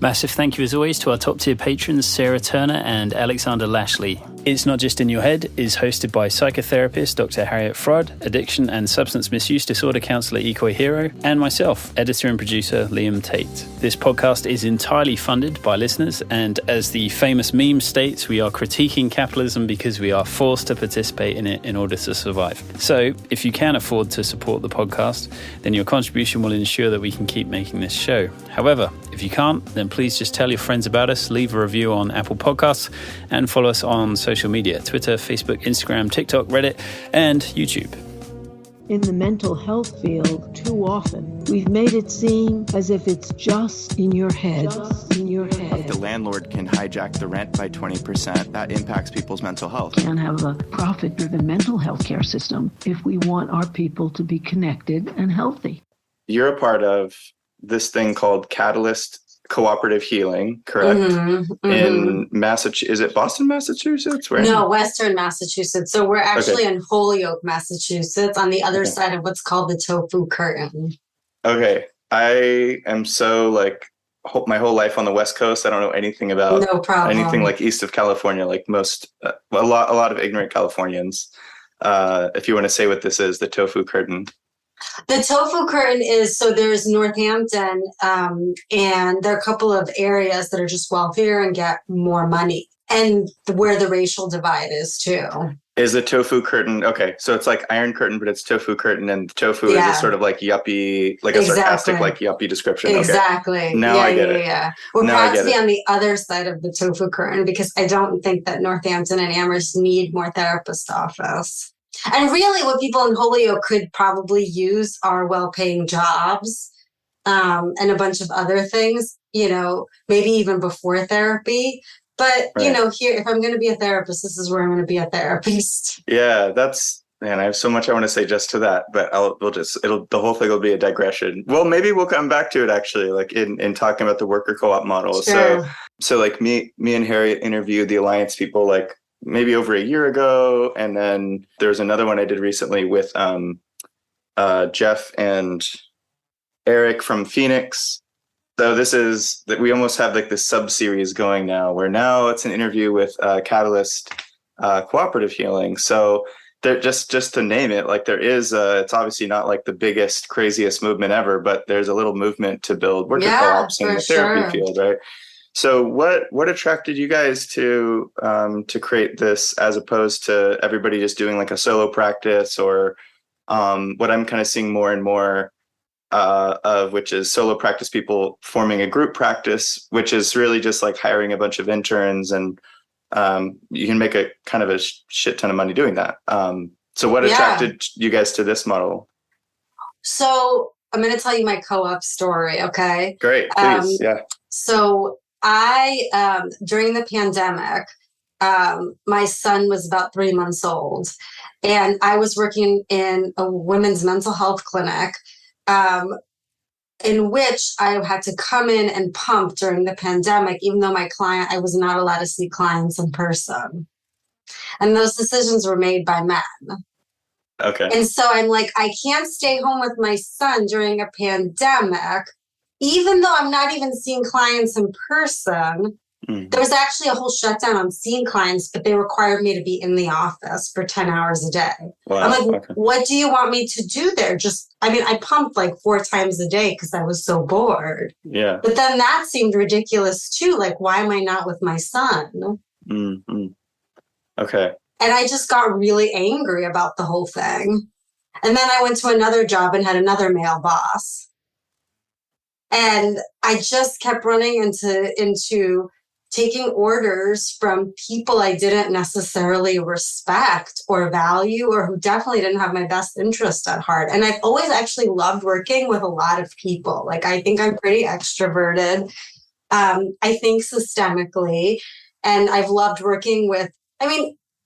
Massive thank you as always to our top tier patrons Sarah Turner and Alexander Lashley. It's Not Just in Your Head is hosted by psychotherapist Dr. Harriet Frod, addiction and substance misuse disorder counsellor Ikoi Hiro, and myself, editor and producer Liam Tate. This podcast is entirely funded by listeners, and as the famous meme states, we are critiquing capitalism because we are forced to participate in it in order to survive. So, if you can afford to support the podcast, then your contribution will ensure that we can keep making this show. However, if you can't, then please just tell your friends about us, leave a review on Apple Podcasts, and follow us on social media, Twitter, Facebook, Instagram, TikTok, Reddit, and YouTube. In the mental health field, too often, we've made it seem as if it's just in your head. Just in your head. The landlord can hijack the rent by 20%. That impacts people's mental health. We can't have a profit-driven mental health care system if we want our people to be connected and healthy. You're a part of this thing called Catalyst Co-Operative Healing, correct? In Massachusetts, is it Boston, Massachusetts? Where? No, Western Massachusetts. So we're actually in Holyoke, Massachusetts, on the other side of what's called the tofu curtain. Okay. I am so my whole life on the West Coast. I don't know anything about anything like east of California, like most, a lot of ignorant Californians. If you want to say what this is, the tofu curtain. The tofu curtain is, so there's Northampton, and there are a couple of areas that are just wealthier and get more money, and where the racial divide is too. Is the tofu curtain, okay, so it's like Iron Curtain, but it's tofu curtain, and tofu is a sort of like yuppie, like a sarcastic like yuppie description. Exactly. Okay. Now I get it. Yeah. We're proud to be on the other side of the tofu curtain because I don't think that Northampton and Amherst need more therapist office. And really what people in Holyoke could probably use are well-paying jobs and a bunch of other things, maybe even before therapy. But, here, if I'm going to be a therapist, this is where I'm going to be a therapist. Yeah, I have so much I want to say just to that, but the whole thing will be a digression. Well, maybe we'll come back to it actually, like in talking about the worker co-op model. Sure. So like me and Harriet interviewed the Alliance people like maybe over a year ago. And then there's another one I did recently with Jeff and Eric from Phoenix. So this is that we almost have like this sub-series going now, where now it's an interview with Catalyst Cooperative Healing. So there, just to name it, like there is, it's obviously not like the biggest, craziest movement ever, but there's a little movement to build worker co-ops in the therapy field, right? So what attracted you guys to create this as opposed to everybody just doing like a solo practice, or what I'm kind of seeing more and more of, which is solo practice people forming a group practice, which is really just like hiring a bunch of interns, and you can make a kind of a shit ton of money doing that. So what attracted you guys to this model? So I'm going to tell you my co-op story. Okay. Great. Please. So I, during the pandemic, my son was about 3 months old, and I was working in a women's mental health clinic, in which I had to come in and pump during the pandemic, even though I was not allowed to see clients in person. And those decisions were made by men. Okay. And so I'm like, I can't stay home with my son during a pandemic, even though I'm not even seeing clients in person. There was actually a whole shutdown on seeing clients, but they required me to be in the office for 10 hours a day. Wow. I'm like, what do you want me to do there? I pumped like 4 times a day because I was so bored. Yeah. But then that seemed ridiculous too. Like, why am I not with my son? Mm-hmm. Okay. And I just got really angry about the whole thing. And then I went to another job and had another male boss. And I just kept running into taking orders from people I didn't necessarily respect or value, or who definitely didn't have my best interest at heart. And I've always actually loved working with a lot of people. Like, I think I'm pretty extroverted. I think systemically, and I've loved working with,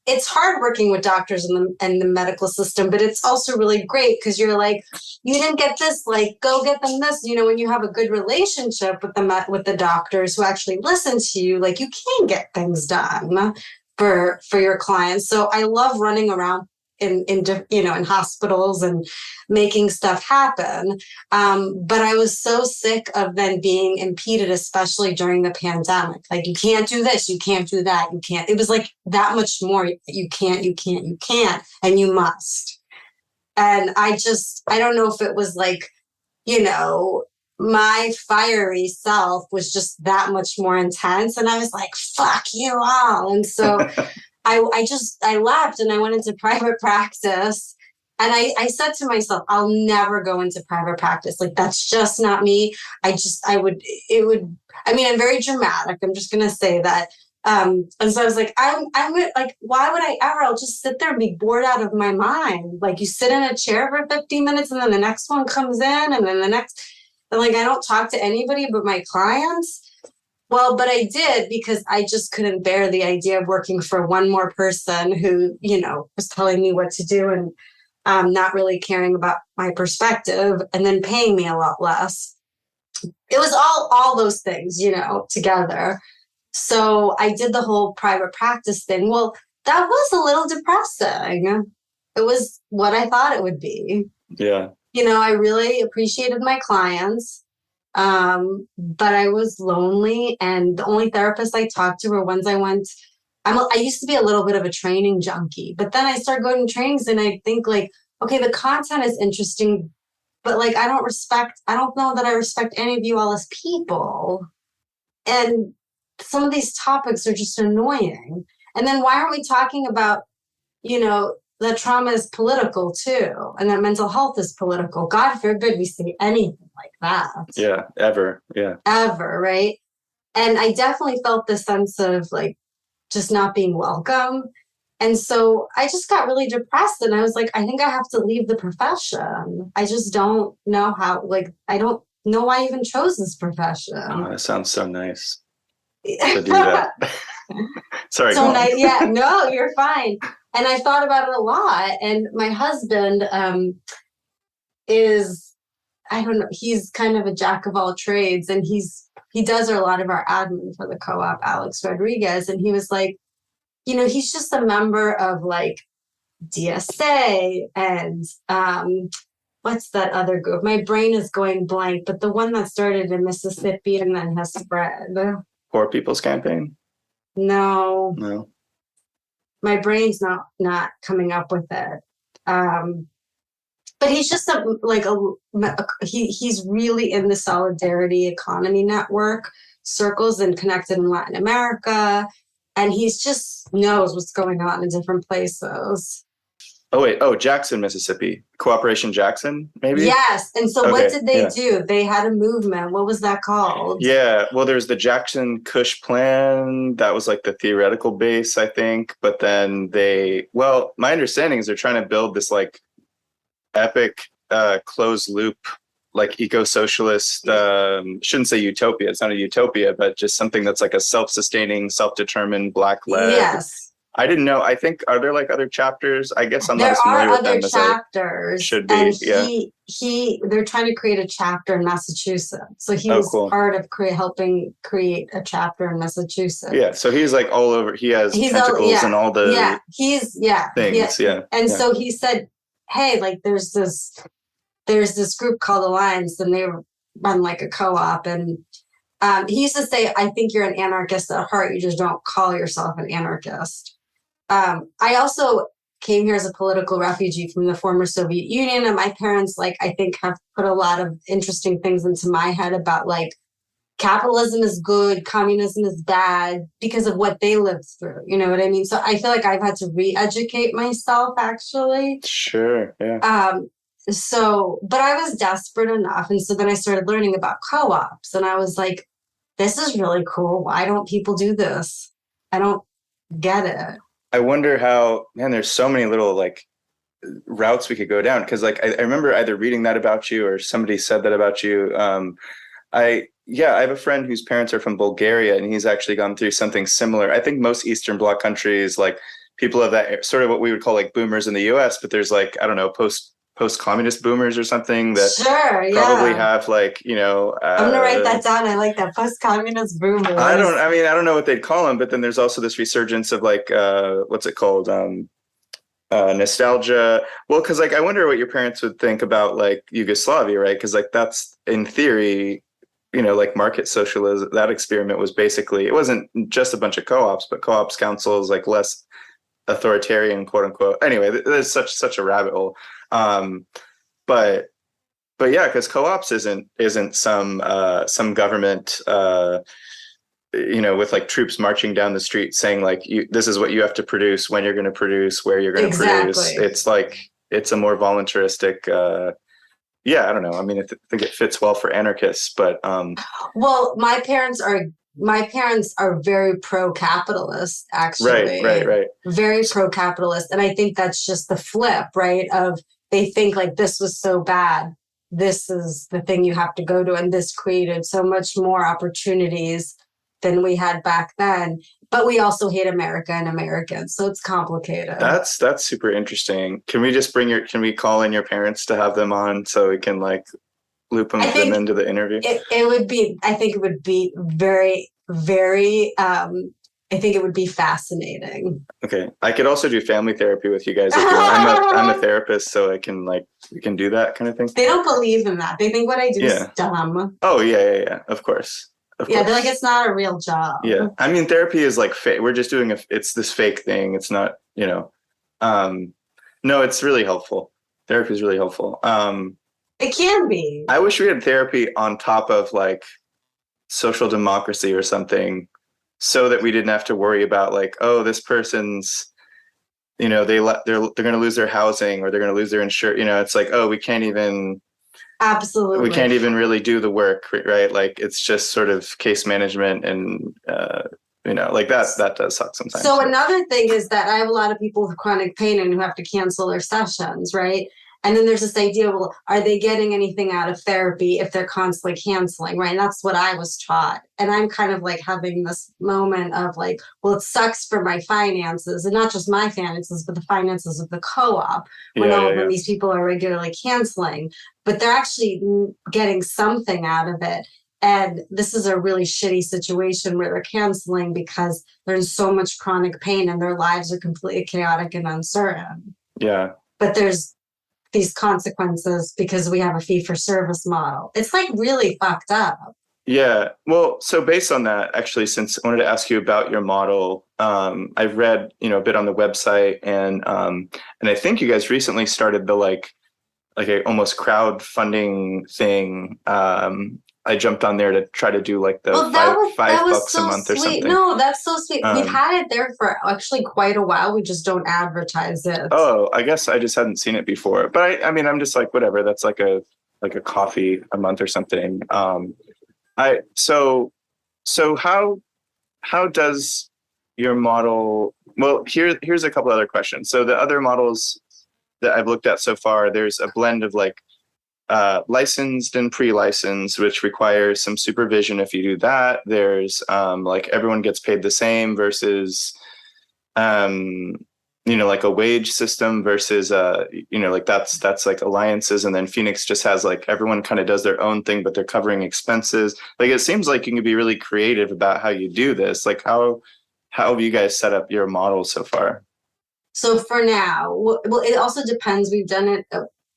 it's hard working with doctors in the medical system, but it's also really great because you're like, you didn't get this, like, go get them this. When you have a good relationship with the doctors who actually listen to you, like, you can get things done for your clients. So I love running around in hospitals and making stuff happen. But I was so sick of then being impeded, especially during the pandemic. Like, you can't do this, you can't do that, you can't. It was like that much more. You can't, and you must. And I don't know if it was like, my fiery self was just that much more intense. And I was like, fuck you all. And so I left and I went into private practice. And I said to myself, I'll never go into private practice. Like, that's just not me. I'm very dramatic. I'm just going to say that. And so I was like, I'm like, why would I ever? I'll just sit there and be bored out of my mind. Like, you sit in a chair for 15 minutes and then the next one comes in and then the next, and like, I don't talk to anybody but my clients. Well, but I did, because I just couldn't bear the idea of working for one more person who, was telling me what to do and not really caring about my perspective, and then paying me a lot less. It was all those things, together. So I did the whole private practice thing. Well, that was a little depressing. It was what I thought it would be. Yeah. I really appreciated my clients. But I was lonely, and the only therapists I talked to were ones I used to be a little bit of a training junkie, but then I started going to trainings and I think like, okay, the content is interesting, but like, I don't know that I respect any of you all as people. And some of these topics are just annoying. And then why aren't we talking about, that trauma is political too, and that mental health is political? God forbid we say anything like that. Yeah, ever. Yeah. Ever, right? And I definitely felt the sense of like just not being welcome. And so I just got really depressed, and I was like, I think I have to leave the profession. I just don't know how, like, I don't know why I even chose this profession. Oh, that sounds so nice to do that. Sorry. So yeah, no, you're fine. And I thought about it a lot. And my husband is, I don't know, he's kind of a jack of all trades, and he does a lot of our admin for the co-op, Alex Rodríguez. And he was like, he's just a member of like DSA and what's that other group? My brain is going blank, but the one that started in Mississippi and then has spread. Poor People's Campaign? No. My brain's not coming up with it. But he's just he's really in the Solidarity Economy Network circles and connected in Latin America. And he's just knows what's going on in different places. Oh, wait. Oh, Jackson, Mississippi. Cooperation Jackson, maybe? Yes. And so what did they do? They had a movement. What was that called? Yeah. Well, there's the Jackson Kush Plan. That was like the theoretical base, I think. But then my understanding is they're trying to build this like epic closed loop, like eco-socialist, shouldn't say utopia. It's not a utopia, but just something that's like a self-sustaining, self-determined Black-led. Yes. I didn't know. I think, are there like other chapters? I guess I'm not as familiar with them as chapters. Should be. And they're trying to create a chapter in Massachusetts. So he was part of helping create a chapter in Massachusetts. Yeah. So he's like all over. He has tentacles and all the things. Yeah. And so he said, hey, like there's this group called Alliance, and they run like a co-op. And he used to say, I think you're an anarchist at heart. You just don't call yourself an anarchist. I also came here as a political refugee from the former Soviet Union. And my parents, like, I think have put a lot of interesting things into my head about like capitalism is good, communism is bad because of what they lived through. You know what I mean? So I feel like I've had to re-educate myself, actually. Sure. Yeah. But I was desperate enough. And so then I started learning about co-ops, and I was like, this is really cool. Why don't people do this? I don't get it. I wonder how, man, there's so many little like routes we could go down. Cause like, I remember either reading that about you or somebody said that about you. I have a friend whose parents are from Bulgaria, and he's actually gone through something similar. I think most Eastern Bloc countries, like people of that sort of what we would call like boomers in the US, but there's like, I don't know, post-communist boomers or something that probably have like, I'm gonna write that down. I like that, post-communist boomers. I don't know what they'd call them, but then there's also this resurgence of like what's it called, nostalgia. Well, because like I wonder what your parents would think about like Yugoslavia, right? Because like that's in theory, like market socialism. That experiment was basically, it wasn't just a bunch of co-ops, but co-ops councils, like less authoritarian, quote unquote. Anyway, there's such a rabbit hole. But yeah, because co-ops isn't some government with like troops marching down the street saying like this is what you have to produce, when you're going to produce, where you're going to produce. It's like it's a more voluntaristic. I don't know. I mean, I think it fits well for anarchists, but well, my parents are very pro-capitalist, actually. Right. Very pro-capitalist, and I think that's just the flip, right? Of they think like this was so bad. This is the thing you have to go to, and this created so much more opportunities than we had back then. But we also hate America and Americans, so it's complicated. That's super interesting. Can we call in your parents to have them on so we can like loop them into the interview? I think it would be very, very, I think it would be fascinating. Okay. I could also do family therapy with you guys if you want. I'm a therapist, so I can we can do that kind of thing. They don't believe in that. They think what I do is dumb. Oh, yeah. Of course. They're like, it's not a real job. Yeah. I mean, therapy is like fake. We're just doing it's this fake thing. It's not, no, it's really helpful. Therapy is really helpful. It can be. I wish we had therapy on top of like social democracy or something, so that we didn't have to worry about like, oh, this person's, they're going to lose their housing or they're going to lose their insurance. It's like, oh, we can't even really do the work, right? Like it's just sort of case management and, like that does suck sometimes. So another thing is that I have a lot of people with chronic pain and who have to cancel their sessions, right? And then there's this idea, well, are they getting anything out of therapy if they're constantly canceling, right? And that's what I was taught. And I'm kind of like having this moment of like, well, it sucks for my finances, and not just my finances, but the finances of the co-op when these people are regularly canceling, but they're actually getting something out of it. And this is a really shitty situation where they're canceling because they're in so much chronic pain and their lives are completely chaotic and uncertain. Yeah. But there's these consequences because we have a fee-for-service model. It's like really fucked up. Yeah. Well, so based on that, actually, since I wanted to ask you about your model, I've read, a bit on the website, and I think you guys recently started the like a almost crowdfunding thing. I jumped on there to try to do like the $5 a month or something. No, that's so sweet. We've had it there for actually quite a while. We just don't advertise it. Oh, I guess I just hadn't seen it before. But I mean, I'm just like, whatever. That's like a coffee a month or something. So how does your model? Well, here's a couple other questions. So the other models that I've looked at so far, there's a blend of like licensed and pre-licensed, which requires some supervision if you do that. There's like everyone gets paid the same versus like a wage system versus like that's like alliances. And then Phoenix just has like everyone kind of does their own thing, but they're covering expenses. Like it seems like you can be really creative about how you do this. Like how have you guys set up your model so far? So for now, well, it also depends. We've done it.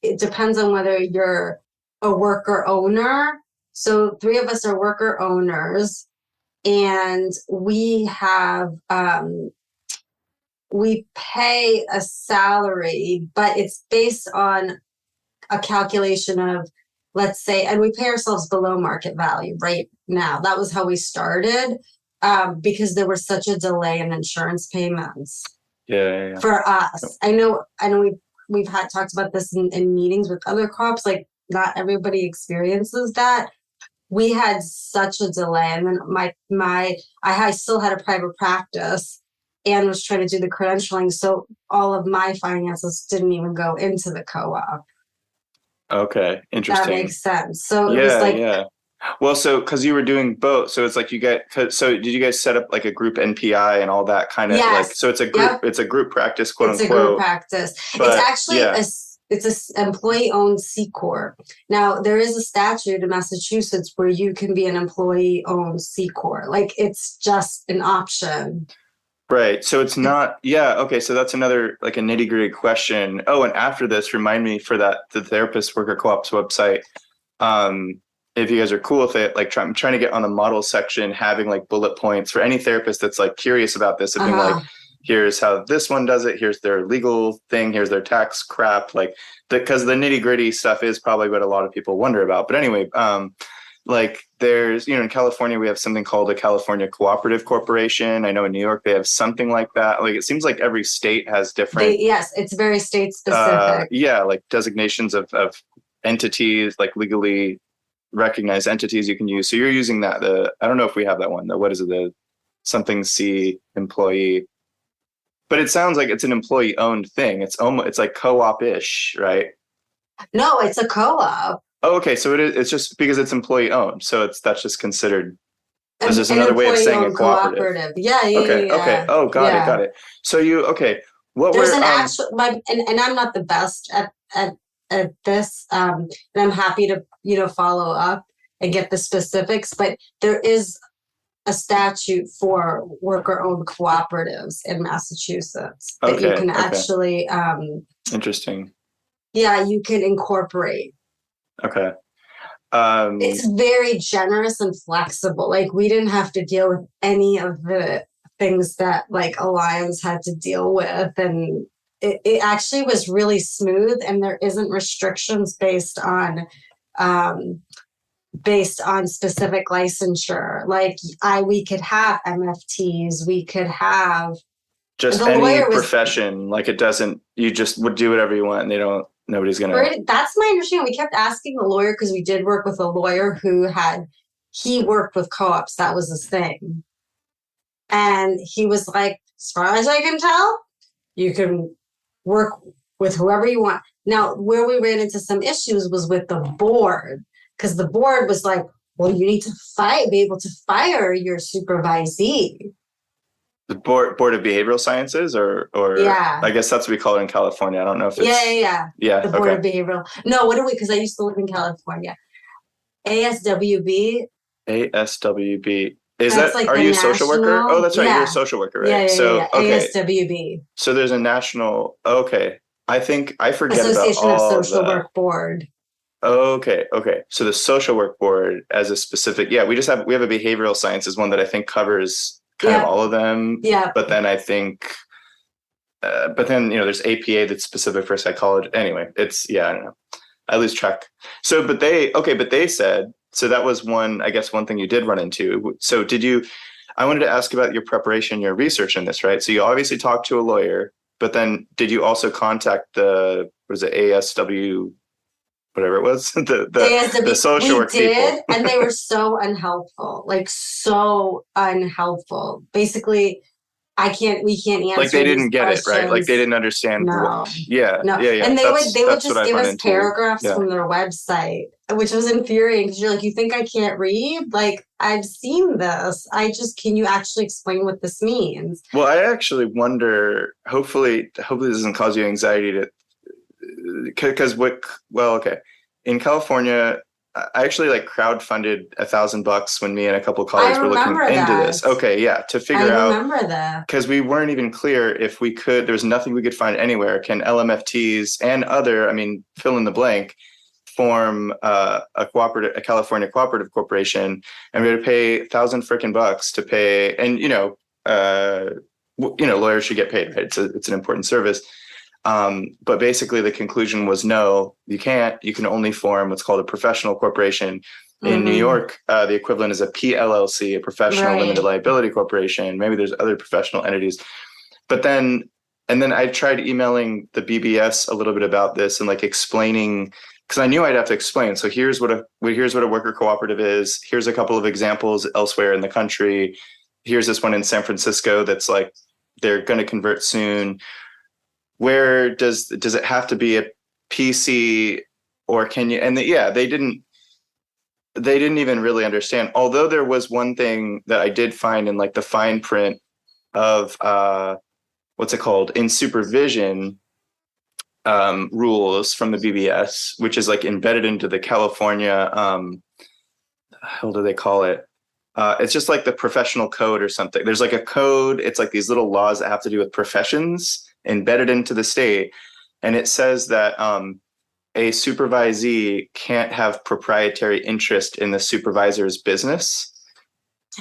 It depends on whether you're a worker owner. So 3 of us are worker owners, and we have, we pay a salary, but it's based on a calculation of, let's say, and we pay ourselves below market value right now. That was how we started, because there was such a delay in insurance payments. Yeah. For us. I know we've had talked about this in meetings with other co-ops, like not everybody experiences that. We had such a delay, and then I still had a private practice and was trying to do the credentialing, so all of my finances didn't even go into the co-op. Okay, interesting. That makes sense. So it was like, well, so because you were doing both, so it's like so did you guys set up like a group NPI and all that kind of like, so it's a group, it's a group practice, quote unquote. It's a group practice. It's actually it's an employee-owned C Corp. Now there is a statute in Massachusetts where you can be an employee-owned C Corp. Like it's just an option. Right. So it's not, yeah. Okay. So that's another like a nitty gritty question. Oh, and after this, remind me for the therapist worker co-op's website. If you guys are cool with it, like I'm trying to get on the model section, having like bullet points for any therapist that's like curious about this, of being like, here's how this one does it. Here's their legal thing. Here's their tax crap. Like, because the nitty gritty stuff is probably what a lot of people wonder about. But anyway, like there's, in California, we have something called a California Cooperative Corporation. I know in New York, they have something like that. Like, it seems like every state has different. Yes, it's very state specific. Yeah, like designations of entities, like legally recognized entities you can use. So you're using that. I don't know if we have that one. What is it? The something C employee. But it sounds like it's an employee owned thing. It's like co-op-ish, right? No, it's a co-op. Oh, okay. So it is. It's just because it's employee owned. So that's just considered. This is another way of saying a cooperative. Yeah. Okay. Oh, got it. So okay. There's an actual, and I'm not the best at this, and I'm happy to follow up and get the specifics. But there is a statute for worker-owned cooperatives in Massachusetts that you can actually. Interesting. Yeah, you can incorporate. Okay. It's very generous and flexible. Like, we didn't have to deal with any of the things that like Alliance had to deal with, and it actually was really smooth, and there isn't restrictions based on specific licensure. Like, we could have MFTs, we could have just any profession. Like, it doesn't. You just would do whatever you want, and nobody's gonna. That's my understanding. We kept asking the lawyer, because we did work with a lawyer he worked with co-ops. That was his thing. And he was like, as far as I can tell, you can work with whoever you want. Now, where we ran into some issues was with the board, because the board was like, well, you need to be able to fire your supervisee. The Board of Behavioral Sciences, or yeah. I guess that's what we call it in California. I don't know if it's yeah. The Board of Behavioral. No, what do we? Because I used to live in California. ASWB. Is that like, are you a social worker? Oh, that's right. You're a social worker, right? Yeah. ASWB. So there's a national. Okay, I think I forget Association about all of Social Work Board. Okay. So the social work board as a specific. Yeah, we have a behavioral sciences one that I think covers kind of all of them. Yeah. But then I think. But then there's APA that's specific for psychology. Anyway, I don't know. I lose track. So, but they said. So that was one thing you did run into. So I wanted to ask about your preparation, your research in this, right? So you obviously talked to a lawyer, but then did you also contact ASW, whatever it was, the social work people? We did, and they were so unhelpful, Basically, we can't answer. Like, they didn't get it, right? Like, they didn't understand. No. Yeah. And they would just give us paragraphs from their website, which was infuriating, because you're like, you think I can't read? Like, I've seen this. Can you actually explain what this means? Well, I actually wonder, hopefully this doesn't cause you anxiety in California, I actually crowdfunded $1,000 when me and a couple of colleagues were looking into this. Okay, yeah, to figure out. I remember that, because we weren't even clear if we could. There was nothing we could find anywhere. Can LMFTs and other, fill in the blank, form a California Cooperative Corporation, and we had to pay $1,000 to pay, and lawyers should get paid, right? It's an important service. But basically the conclusion was no, you can't. You can only form what's called a professional corporation. In New York, the equivalent is a PLLC, a professional limited liability corporation. Maybe there's other professional entities. But then I tried emailing the BBS a little bit about this and explaining, because I knew I'd have to explain. So here's what a worker cooperative is. Here's a couple of examples elsewhere in the country. Here's this one in San Francisco that's they're going to convert soon. Where does it have to be a PC, or can you? And they didn't even really understand. Although there was one thing that I did find in the fine print of what's it called, in supervision rules from the BBS, which is embedded into the California. How do they call it? it's just like the professional code or something. There's like a code. It's like these little laws that have to do with professions embedded into the state. And it says that a supervisee can't have proprietary interest in the supervisor's business,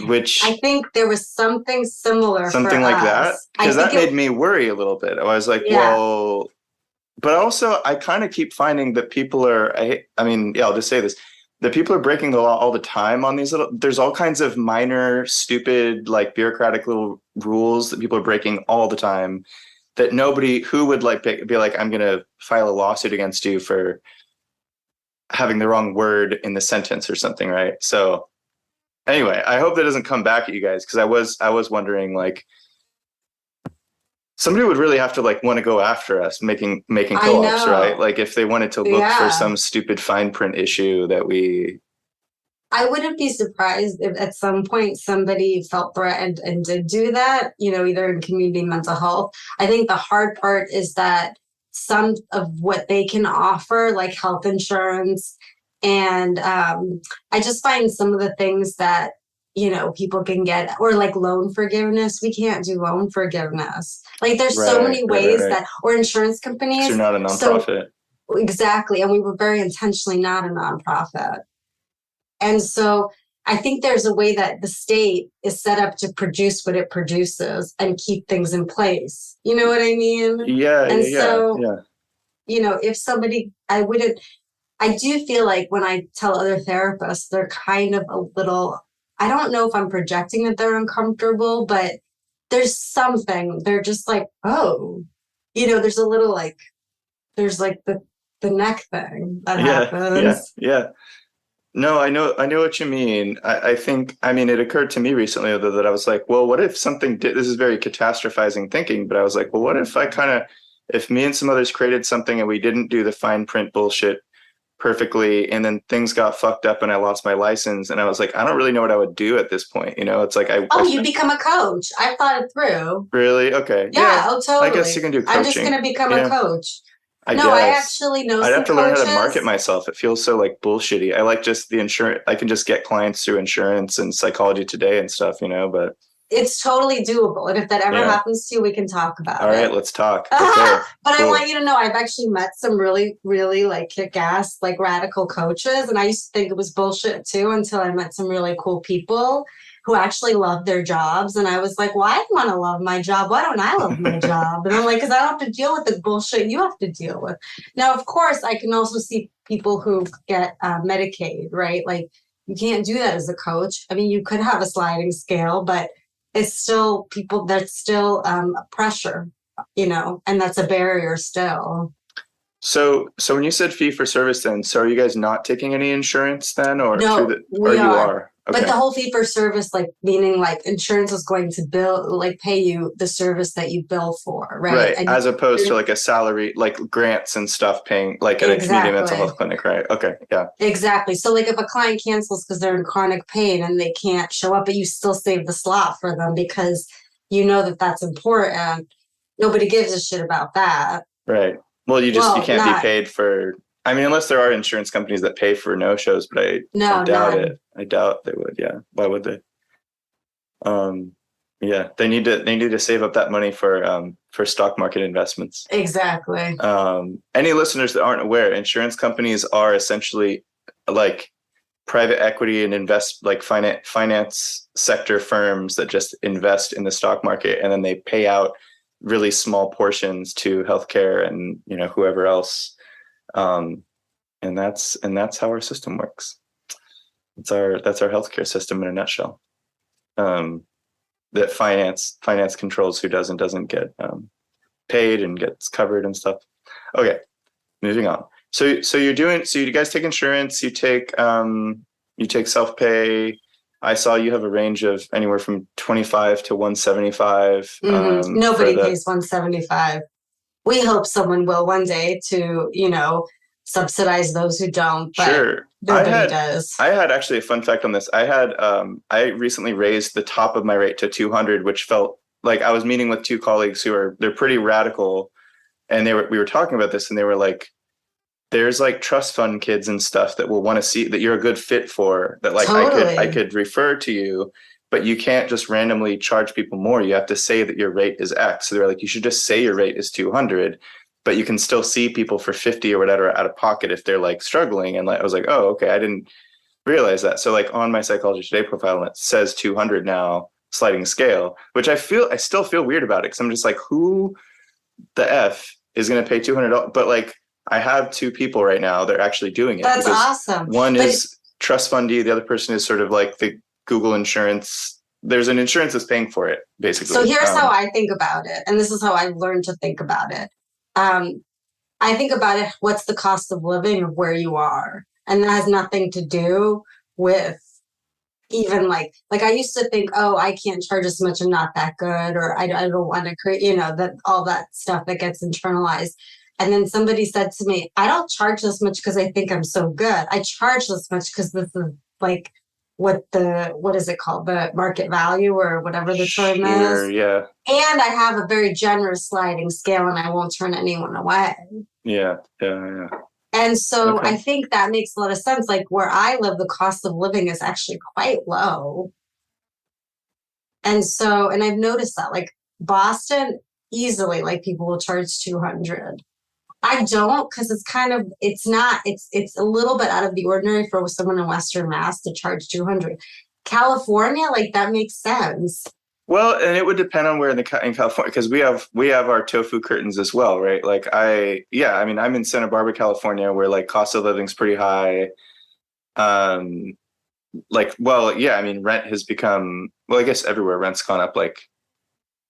which I think there was something similar, something for like us. that, because that made me worry a little bit. I was like, well, but also I kind of keep finding that people are, I mean, yeah, I'll just say this. The people are breaking the law all the time on these there's all kinds of minor, stupid, like bureaucratic little rules that people are breaking all the time, that nobody who would like be like, I'm going to file a lawsuit against you for having the wrong word in the sentence or something. Right. So anyway, I hope that doesn't come back at you guys. Cause I was wondering, like, somebody would really have to like want to go after us making co-ops, right? Like if they wanted to look for some stupid fine print issue that I wouldn't be surprised if at some point somebody felt threatened and did do that, either in community mental health. I think the hard part is that some of what they can offer, like health insurance, and I just find some of the things that people can get, or like loan forgiveness. We can't do loan forgiveness. Like there's so many ways that, or insurance companies. You're not a nonprofit. So, exactly. And we were very intentionally not a nonprofit. And so I think there's a way that the state is set up to produce what it produces and keep things in place. You know what I mean? Yeah. And if somebody, I do feel like when I tell other therapists, they're kind of a little, I don't know if I'm projecting that they're uncomfortable, but there's something, they're just like, oh, there's a little like, there's like the neck thing that happens. Yeah. No, I know what you mean. I think, it occurred to me recently that I was like, well, what if something this is very catastrophizing thinking, but I was like, well, what if if me and some others created something and we didn't do the fine print bullshit perfectly, and then things got fucked up and I lost my license, and I was like, I don't really know what I would do at this point. It's like you become a coach. I thought it through. Really? Okay. Yeah. Oh, totally. I guess you can do coaching. I'm just going to become a coach. I actually know. I'd have to learn how to market myself. It feels so like bullshitty. I like just the insurance. I can just get clients through insurance and Psychology Today and stuff, but it's totally doable. And if that ever happens to you, we can talk about it. All right, let's talk. Okay, but cool. I want you to know, I've actually met some really, really like kick-ass, like radical coaches. And I used to think it was bullshit too, until I met some really cool people who actually love their jobs. And I was like, well, I want to love my job. Why don't I love my job? And I'm like, because I don't have to deal with the bullshit you have to deal with. Now, of course, I can also see people who get Medicaid, right? Like you can't do that as a coach. You could have a sliding scale, but it's still people, that's still pressure, and that's a barrier still. So when you said fee for service then, so are you guys not taking any insurance then, or no, you are? Okay. But the whole fee for service, like meaning like insurance is going to pay you the service that you bill for, right? Right. As opposed to like a salary, like grants and stuff paying like at a community mental health clinic, right? Okay. Yeah. Exactly. So like if a client cancels because they're in chronic pain and they can't show up, but you still save the slot for them because you know that that's important. Nobody gives a shit about that. Right. Well, you can't be paid for, unless there are insurance companies that pay for no-shows, but I doubt it. I doubt they would. Yeah. Why would they? Yeah, they need to save up that money for stock market investments. Exactly. Any listeners that aren't aware, insurance companies are essentially like private equity and finance sector firms that just invest in the stock market, and then they pay out really small portions to healthcare and whoever else. And that's how our system works. That's our healthcare system in a nutshell. That finance controls who does and doesn't get paid and gets covered and stuff. Okay, moving on. So you guys take insurance, you take self-pay. I saw you have a range of anywhere from 25 to 175. Nobody pays 175. We hope someone will one day to, subsidize those who don't, but sure. Nobody does. I had actually a fun fact on this. I recently raised the top of my rate to 200, which felt like I was meeting with two colleagues they're pretty radical, and we were talking about this, and they were like, there's like trust fund kids and stuff that will want to see that you're a good fit for, that like Totally. I could refer to you, but you can't just randomly charge people more. You have to say that your rate is X. So they're like, you should just say your rate is 200, but you can still see people for 50 or whatever out of pocket if they're like struggling. And like, I was like, oh, okay, I didn't realize that. So like on my Psychology Today profile, it says 200 now, sliding scale, which I still feel weird about it, because I'm just like, who the F is going to pay $200? But like, I have two people right now that are actually doing it. That's awesome. One is trust fundee. The other person is sort of like the Google insurance. There's an insurance that's paying for it, basically. So here's how I think about it. And this is how I've learned to think about it. I think about it, what's the cost of living of where you are? And that has nothing to do with even like I used to think, oh, I can't charge as much, I'm not that good, or I don't want to create, that all that stuff that gets internalized. And then somebody said to me, I don't charge this much because I think I'm so good. I charge this much because this is like what is it called? The market value or whatever the term is. Yeah. And I have a very generous sliding scale and I won't turn anyone away. Yeah. And so Okay. I think that makes a lot of sense. Like where I live, the cost of living is actually quite low. And so, and I've noticed that like Boston easily, like people will charge 200. I don't, because it's a little bit out of the ordinary for someone in Western Mass to charge 200. California, like that makes sense. Well, and it would depend on where in California, because we have our tofu curtains as well, right? Like I'm in Santa Barbara, California, where like cost of living is pretty high. Rent has become, well, I guess everywhere rent's gone up like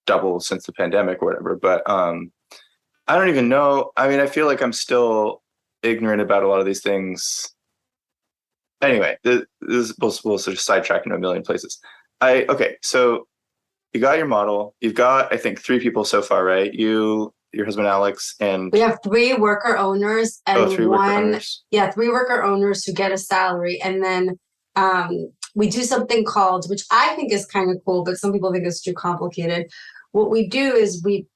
double since the pandemic or whatever, but I don't even know. I mean, I feel like I'm still ignorant about a lot of these things. Anyway, we'll sort of sidetrack into a million places. So you got your model. You've got, I think, 3 people so far, right? You, your husband, Alex, and... We have 3 worker owners and 3 worker owners. Yeah, 3 worker owners who get a salary. And then we do something called, which I think is kind of cool, but some people think it's too complicated. What we do is we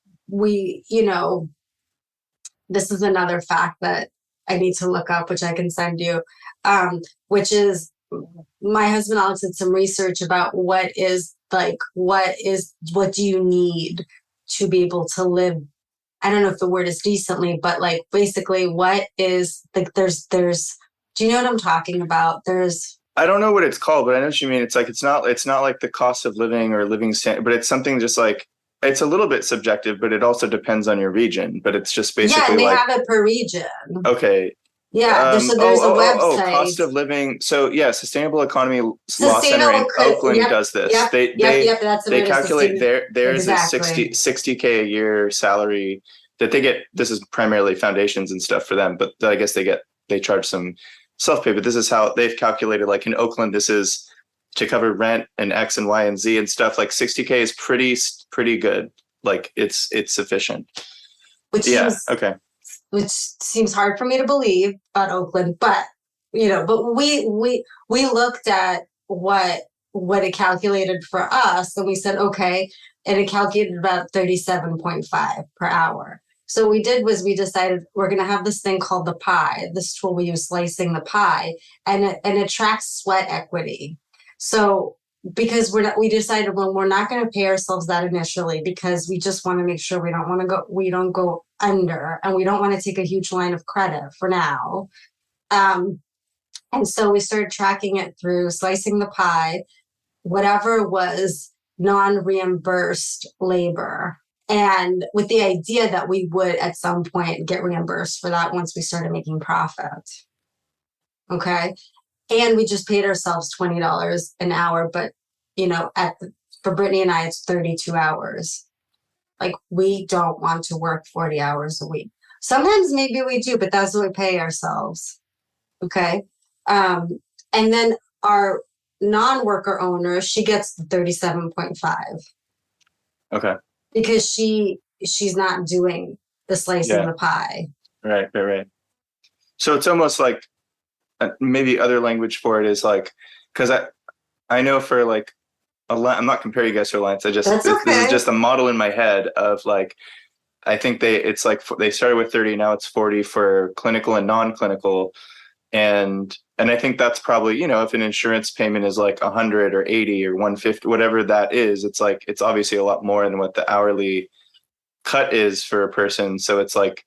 this is another fact that I need to look up, which I can send you, which is my husband Alex did some research about what do you need to be able to live? I don't know if the word is decently, but like basically what is like there's do you know what I'm talking about? I don't know what it's called, but I know what you mean. It's like it's not like the cost of living or living standard, but it's something just like, it's a little bit subjective, but it also depends on your region. But it's just basically and they have it per region. Okay. Yeah, there's a website. Cost of living. So yeah, Sustainable Economy Law Center in Oakland does this. They calculate there's exactly. a 60K a year salary that they get. This is primarily foundations and stuff for them, but I guess they charge some self-pay. But this is how they've calculated. Like in Oakland, this is to cover rent and X and Y and Z and stuff. Like 60K is pretty good. Like it's sufficient. Which seems hard for me to believe about Oakland, but we looked at what it calculated for us, and we said okay, and it calculated about 37.5 per hour. So what we did was we decided we're going to have this thing called the pie. This tool we use, slicing the pie, and it tracks sweat equity. So because we decided, well, we're not going to pay ourselves that initially because we just want to make sure we don't go under, and we don't want to take a huge line of credit for now. And so we started tracking it through slicing the pie, whatever was non-reimbursed labor. And with the idea that we would at some point get reimbursed for that once we started making profit. Okay. And we just paid ourselves $20 an hour, but for Brittany and I, it's 32 hours. Like we don't want to work 40 hours a week. Sometimes maybe we do, but that's what we pay ourselves. Okay. And then our non-worker owner, she gets 37.5. Okay. Because she's not doing the slicing the pie. Right. So it's almost like maybe other language for it is like, because I know for like I'm not comparing you guys to Alliance. This is just a model in my head of like I think it's like they started with 30, now it's 40 for clinical and non-clinical. And I think that's probably, you know, if an insurance payment is like 100 or 80 or 150, whatever that is, it's like, it's obviously a lot more than what the hourly cut is for a person. So it's like,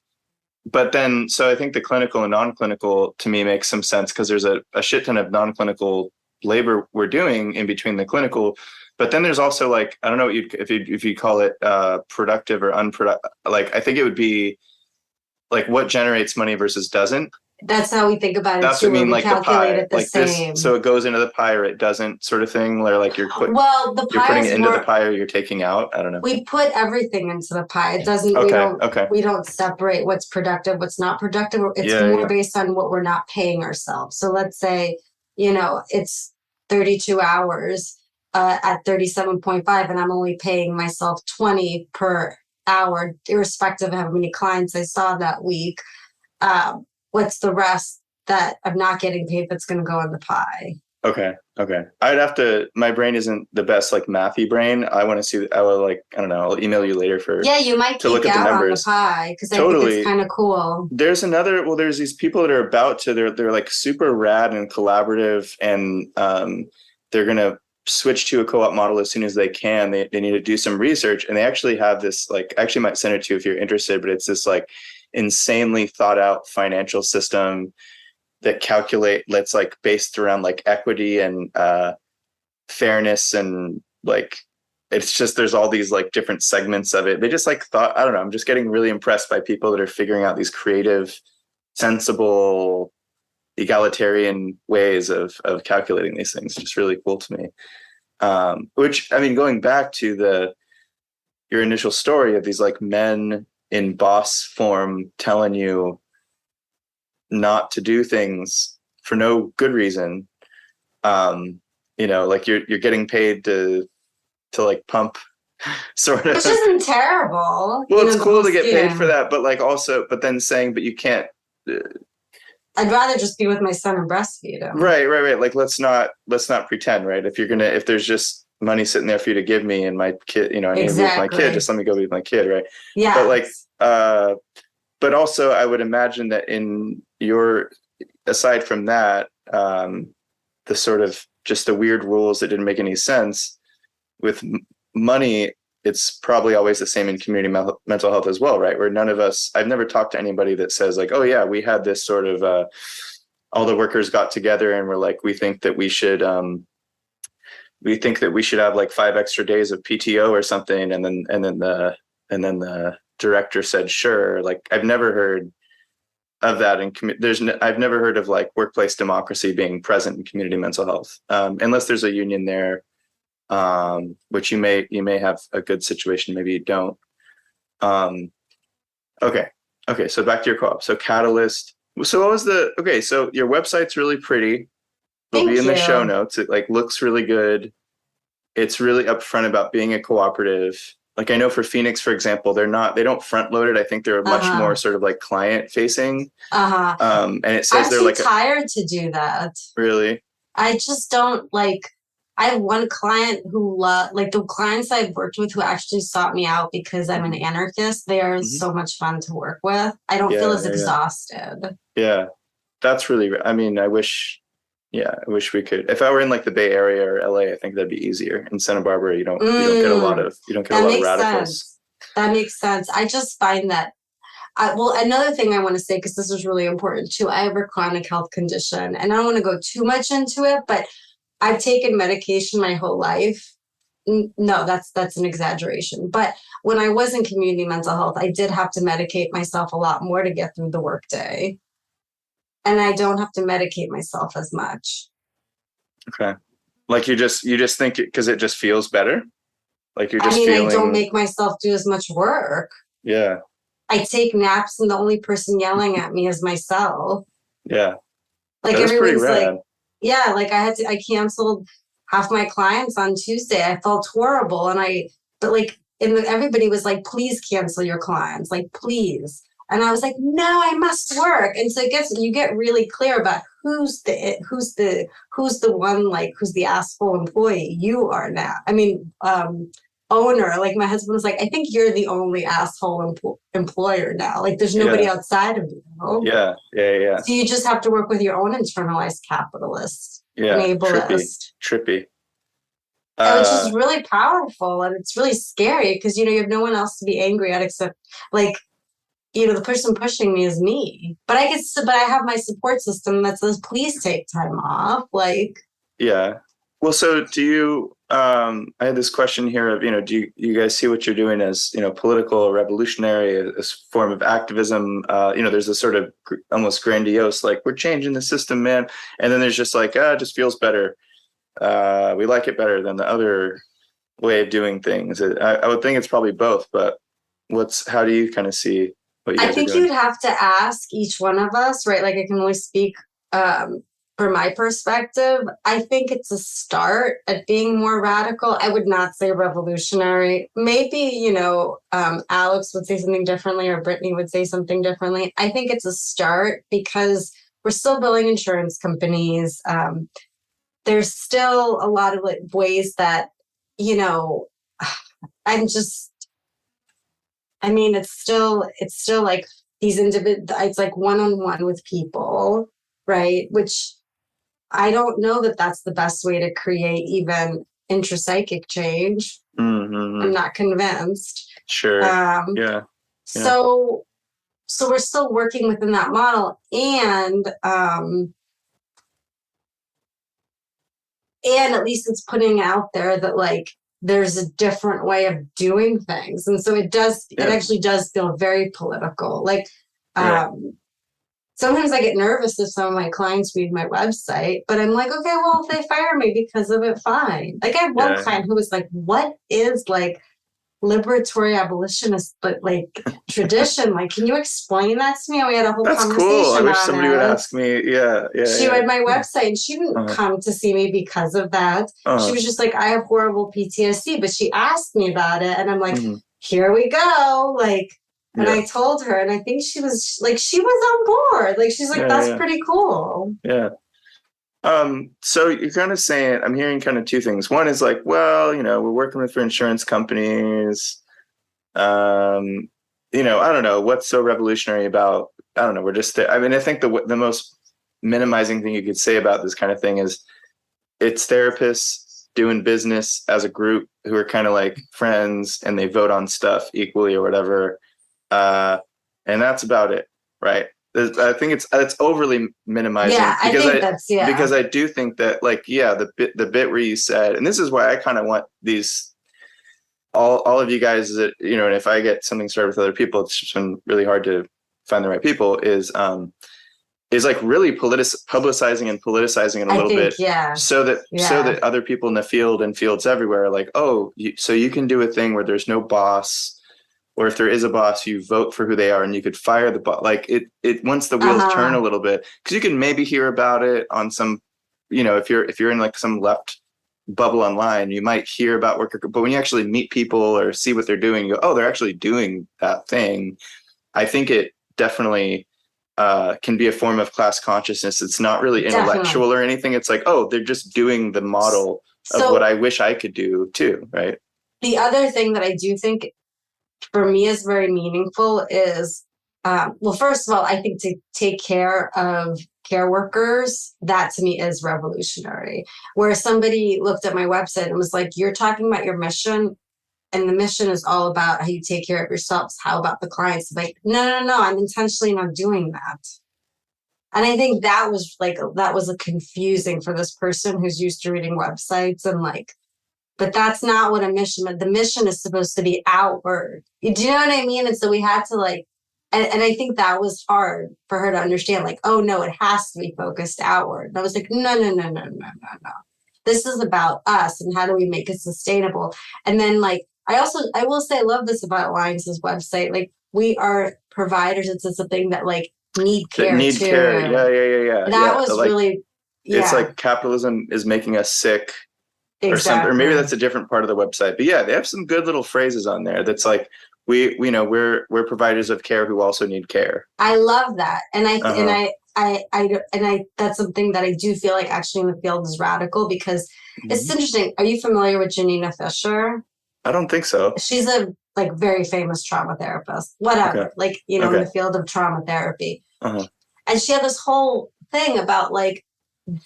but then, so I think the clinical and non-clinical to me makes some sense, because there's a shit ton of non-clinical labor we're doing in between the clinical. But then there's also like, I don't know if you call it productive or unproductive. Like, I think it would be like what generates money versus doesn't. That's how we think about it. That's too, what I mean, like the pie, the like same. this. So it goes into the pie or it doesn't, sort of thing. Where like you're putting it into the pie or you're taking out. I don't know. We put everything into the pie. It doesn't. Okay. We don't separate what's productive, what's not productive. It's more based on what we're not paying ourselves. So let's say, you know, it's 32 hours at 37.5, and I'm only paying myself 20 per hour, irrespective of how many clients I saw that week. What's the rest that I'm not getting paid that's going to go in the pie? Okay. I'd have to, my brain isn't the best, like mathy brain. I want to see, I will like, I don't know, I'll email you later you might to look at the numbers on the pie, because I think it's kind of cool. There's there's these people that are about to, they're like super rad and collaborative, and they're going to switch to a co-op model as soon as they can. They need to do some research, and they actually have this, like, I actually might send it to you if you're interested, but it's this like insanely thought out financial system that that's like based around like equity and fairness, and like it's just, there's all these like different segments of it. They just like thought, I don't know, I'm just getting really impressed by people that are figuring out these creative, sensible, egalitarian ways of calculating these things. Just really cool to me. Which, I mean, going back to your initial story of these like men in boss form telling you not to do things for no good reason, you know, like you're getting paid to like pump, sort of, which isn't terrible. Well, it's cool to get paid for that, but like also, but then saying, but you can't. I'd rather just be with my son and breastfeed him. Right. Like, let's not pretend, right? If there's just money sitting there for you to give me and my kid, you know, I need to be with my kid, just let me go be with my kid, right? Yeah. But like, but also I would imagine that aside from that, the sort of just the weird rules that didn't make any sense with money, it's probably always the same in community mental health as well, right? Where I've never talked to anybody that says like, oh yeah, we had this sort of, all the workers got together and were like, we think that we should have like 5 extra days of PTO or something. And then the director said, sure. Like, I've never heard of that. I've never heard of like workplace democracy being present in community mental health, unless there's a union there. Which you may have a good situation, maybe you don't. Okay. So back to your co-op. So Catalyst. So what was so your website's really pretty. It'll be in the show notes. It like looks really good. It's really upfront about being a cooperative. Like, I know for Phoenix, for example, they don't front load it. I think they're much more sort of like client facing. And it says they're like tired to do that. Really? I just don't like. I have one client who like the clients I've worked with who actually sought me out because I'm an anarchist. They are so much fun to work with. I don't feel as exhausted. Yeah, that's really, I mean, I wish we could. If I were in like the Bay Area or LA, I think that'd be easier. In Santa Barbara, you don't get a lot of radicals. That makes sense. I just find that another thing I want to say, because this is really important too, I have a chronic health condition, and I don't want to go too much into it, but I've taken medication my whole life. No, that's an exaggeration. But when I was in community mental health, I did have to medicate myself a lot more to get through the workday. And I don't have to medicate myself as much. Okay. Like you just think it because it just feels better? Like you're just I don't make myself do as much work. Yeah. I take naps and the only person yelling at me is myself. Yeah. Like everyone's like, yeah, like I canceled half my clients on Tuesday. I felt horrible. Everybody was like, please cancel your clients, like, please. And I was like, no, I must work. And so you get really clear about who's the one, like, who's the asshole employee. You are now. I mean, owner. Like my husband was like, I think you're the only asshole employer now. Like there's nobody outside of you. Yeah. So you just have to work with your own internalized capitalist, Yeah. ableist. Trippy. Which is really powerful, and it's really scary because you have no one else to be angry at except like the person pushing me is me. But I have my support system that says please take time off. Like well, so do you I had this question here of do you guys see what you're doing as political, revolutionary, a form of activism? There's a sort of almost grandiose, like, we're changing the system, man, and then there's just like, it just feels better. We like it better than the other way of doing things. I would think it's probably both, but how do you kind of see what you guys I think are doing? you'd have to ask each one of us, right? Like I can only speak for my perspective. I think it's a start at being more radical. I would not say revolutionary. Maybe, Alex would say something differently, or Brittany would say something differently. I think it's a start because we're still billing insurance companies. There's still a lot of ways that, it's still like these it's like one-on-one with people, right? Which I don't know that that's the best way to create even intrapsychic change. Mm-hmm. I'm not convinced. Sure. Yeah. So we're still working within that model, and at least it's putting out there that like there's a different way of doing things. And so it actually does feel very political. Like sometimes I get nervous if some of my clients read my website, but I'm like, okay, well, if they fire me because of it, fine. Like I have one client who was like, what is like liberatory abolitionist, but like tradition? Like, can you explain that to me? And we had a whole conversation. Cool. I wish somebody would ask me. She read my website, and she didn't come to see me because of that. She was just like, I have horrible PTSD, but she asked me about it, and I'm like, here we go. Like, and I told her, and I think she was on board. Like, she's like, that's pretty cool. Yeah. So you're kind of saying, I'm hearing kind of two things. One is like, well, we're working with insurance companies. I don't know what's so revolutionary about, I don't know. We're just, I think the most minimizing thing you could say about this kind of thing is it's therapists doing business as a group who are kind of like friends, and they vote on stuff equally or whatever. And that's about it. Right. I think it's overly minimizing. Yeah, because I do think that the bit where you said, and this is why I kind of want these all of you guys that and if I get something started with other people, it's just been really hard to find the right people, is like really publicizing and politicizing it a little bit, so that other people in the field and fields everywhere are like, so you can do a thing where there's no boss. Or if there is a boss, you vote for who they are, and you could fire the boss. Like it once the wheels turn a little bit, because you can maybe hear about it on some, if you're in like some left bubble online, you might hear about worker. But when you actually meet people or see what they're doing, you go, they're actually doing that thing. I think it definitely can be a form of class consciousness. It's not really intellectual or anything. It's like, they're just doing the model of what I wish I could do too, right? The other thing that I do think for me is very meaningful is, first of all, I think to take care of care workers, that to me is revolutionary. Where somebody looked at my website and was like, you're talking about your mission, and the mission is all about how you take care of yourselves. How about the clients? Like, no, I'm intentionally not doing that. And I think that was a confusing for this person who's used to reading websites, and like, but that's not what a mission, the mission is supposed to be outward. Do you know what I mean? And so we had to and I think that was hard for her to understand, like, oh no, it has to be focused outward. And I was like, no. This is about us, and how do we make it sustainable? And then I will say I love this about Alliance's website. Like, we are providers. It's something that need care. Need too. care. Yeah. That was really, it's like capitalism is making us sick. Or something, or maybe that's a different part of the website. But yeah, they have some good little phrases on there. That's like, we're providers of care who also need care. I love that, and I that's something that I do feel like actually in the field is radical, because it's interesting. Are you familiar with Janina Fisher? I don't think so. She's a like very famous trauma therapist, whatever, Okay. like, you know, in the field of trauma therapy. Uh-huh. And she had this whole thing about like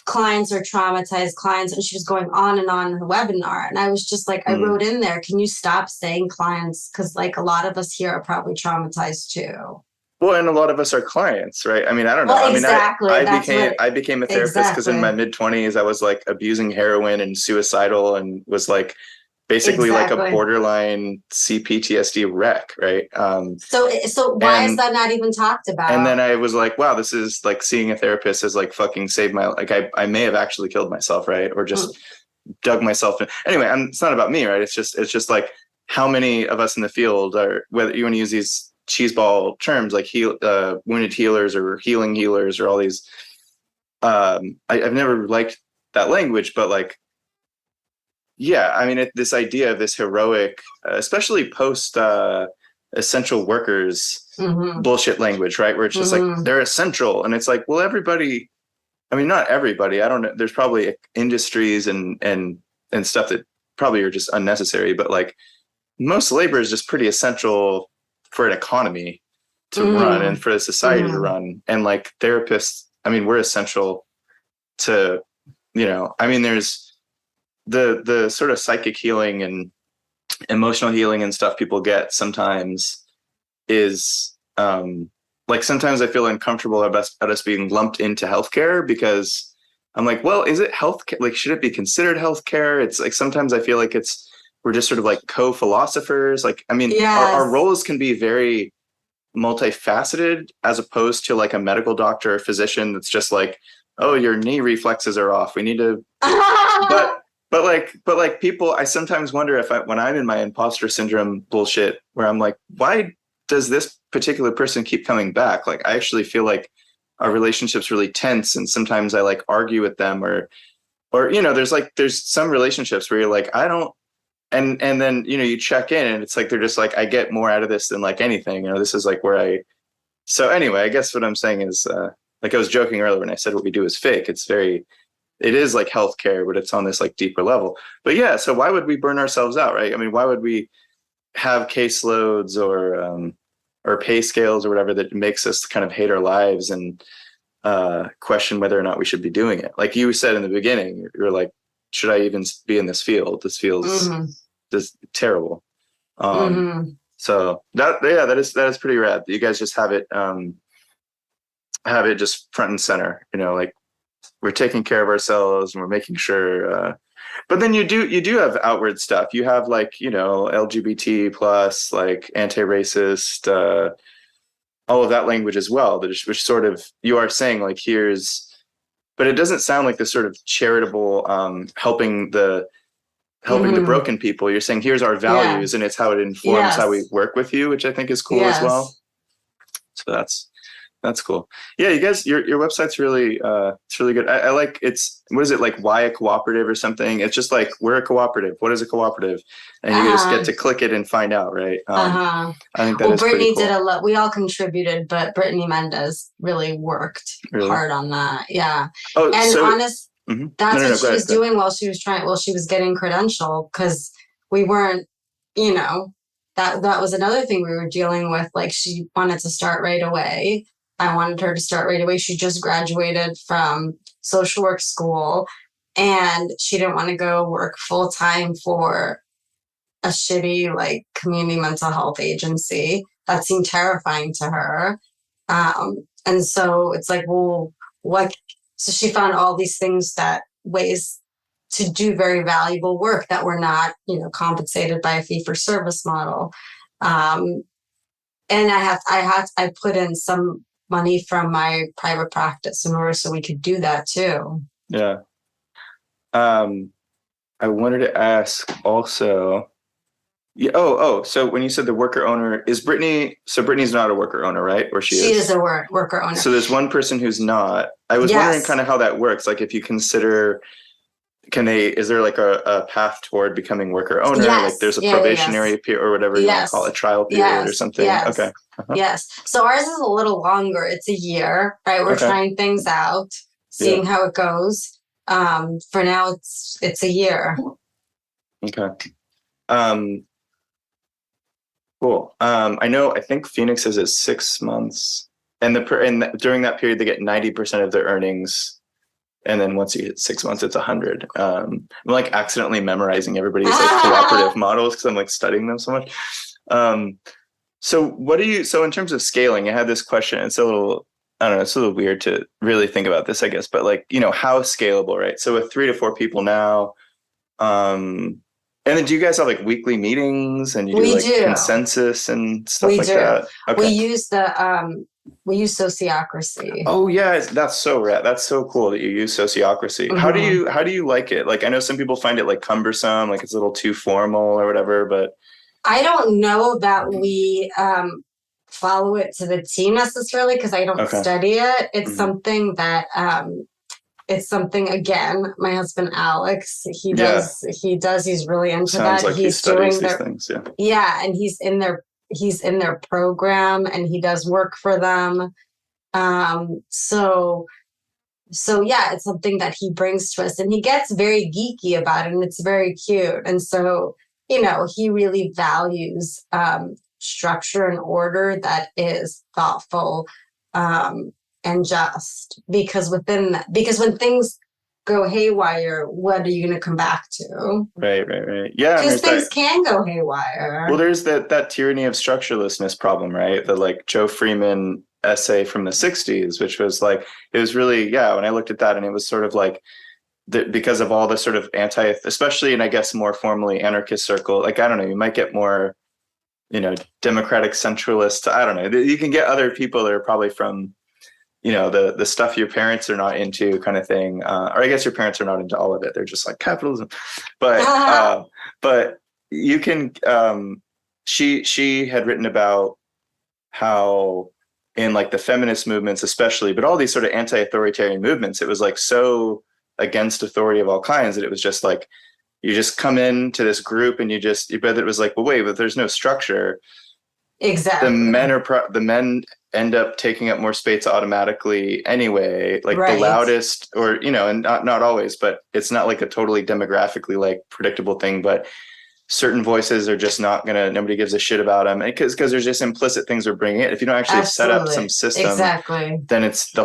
clients are traumatized clients, and she was going on and on in the webinar. And I was just like, I wrote in there, can you stop saying clients? Because like a lot of us here are probably traumatized too. Well, and a lot of us are clients, right? I mean, I don't know. Well, I mean, exactly. I became a therapist because in my mid-20s, I was like abusing heroin and suicidal and was like basically like a borderline CPTSD wreck, right? So why is that not even talked about? And then I was like, wow, this is like seeing a therapist has like fucking saved my, like I may have actually killed myself, right? Or just dug myself in. Anyway, it's not about me, right? It's just like how many of us in the field are, whether you want to use these cheeseball terms like wounded healers or healing healers or all these, I've never liked that language, but like, yeah, I mean, this idea of this heroic, especially post essential workers bullshit language, right? Where it's just like, they're essential. And it's like, well, everybody, I mean, not everybody, I don't know. There's probably industries and stuff that probably are just unnecessary, but like most labor is just pretty essential for an economy to run and for a society to run. And like therapists, I mean, we're essential to, you know, I mean, there's the sort of psychic healing and emotional healing and stuff people get sometimes is like sometimes I feel uncomfortable at us being lumped into healthcare because I'm like, well, is it healthcare? Like, should it be considered healthcare? It's like sometimes I feel like we're just sort of like co-philosophers. Like, I mean, our roles can be very multifaceted as opposed to like a medical doctor or physician that's just like, oh, your knee reflexes are off. We need to, but like people, I sometimes wonder if when I'm in my imposter syndrome bullshit, where I'm like, why does this particular person keep coming back? Like, I actually feel like our relationship's really tense, and sometimes I like argue with them, or you know, there's some relationships where you're like, I don't. And then, you know, you check in and it's like, they're just like, I get more out of this than like anything, you know, this is like so anyway, I guess what I'm saying is, like I was joking earlier when I said what we do is fake. It is like healthcare, but it's on this like deeper level. But yeah, so why would we burn ourselves out, right? I mean, why would we have caseloads or pay scales or whatever that makes us kind of hate our lives and question whether or not we should be doing it? Like you said in the beginning, you're like, should I even be in this field? This feels just terrible. So that is pretty rad. You guys just have it just front and center, you know, like we're taking care of ourselves and we're making sure, but then you do have outward stuff. You have like, you know, LGBT plus, like anti-racist, all of that language as well, which sort of, you are saying like, but it doesn't sound like the sort of charitable, helping the broken people. You're saying, here's our values, and it's how it informs how we work with you, which I think is cool as well. So that's cool. Yeah, you guys, your website's really, it's really good. I like what is it, like why a cooperative or something? It's just like, we're a cooperative. What is a cooperative? And you just get to click it and find out, right? I think that is Brittany pretty cool. did a lot. We all contributed, but Brittany Mendez really worked hard on that. Yeah. Oh, and so, honest, that's what she was doing while she was getting credentialed, because we weren't, you know, that was another thing we were dealing with. Like, she wanted to start right away. I wanted her to start right away. She just graduated from social work school, and she didn't want to go work full time for a shitty like community mental health agency. That seemed terrifying to her. And so it's like, well, what? So she found all these ways to do very valuable work that were not, you know, compensated by a fee for service model. And I put in some money from my private practice in order so we could do that too. Yeah. I wanted to ask also, so when you said the worker owner, is Brittany, so Brittany's not a worker owner, right? Or she is a worker owner. So there's one person who's not. I was wondering kind of how that works. Like, if you consider, is there like a path toward becoming worker owner? Yes. Like there's a probationary period or whatever you want to call it, trial period or something. Yes. Okay. Yes. So ours is a little longer. It's a year, right? We're trying things out, seeing how it goes. For now, it's a year. Okay. Cool. I think Phoenix is 6 months, and during that period they get 90% of their earnings, and then once you hit 6 months, it's 100. I'm like accidentally memorizing everybody's like cooperative models because I'm like studying them so much. So in terms of scaling, I had this question. It's a little, I don't know, it's a little weird to really think about this, I guess, but like, how scalable, right? So with 3 to 4 people now, and then do you guys have like weekly meetings and you do like consensus and stuff like that? Okay. We use sociocracy. Oh yeah, that's so rad. That's so cool that you use sociocracy. Mm-hmm. How do you like it? Like I know some people find it like cumbersome, like it's a little too formal or whatever, but I don't know that we follow it to the T necessarily because I don't study it. It's something that again, my husband Alex, he's really into Sounds that. Like he's doing these things, and he's in their program and he does work for them. So yeah, it's something that he brings to us and he gets very geeky about it and it's very cute. And so, he really values structure and order that is thoughtful, and just because when things go haywire, what are you going to come back to? Right. Yeah. Because things can go haywire. Well, there's that tyranny of structurelessness problem, right? The like Joe Freeman essay from the 60s, which was like, it was really, when I looked at that and it was sort of like, because of all the sort of especially, and I guess more formally anarchist circle, like, I don't know, you might get more, democratic centralists. I don't know. You can get other people that are probably from, the stuff your parents are not into kind of thing. Or I guess your parents are not into all of it. They're just like capitalism. But you can, she had written about how in like the feminist movements, especially, but all these sort of anti-authoritarian movements, it was like so against authority of all kinds that it was just like, you just come into this group and but it was like, well, wait, but there's no structure. Exactly. The men end up taking up more space automatically anyway, like the loudest, or and not always, but it's not like a totally demographically like predictable thing, but certain voices are just nobody gives a shit about them because there's just implicit things we're bringing in. If you don't actually set up some system, then it's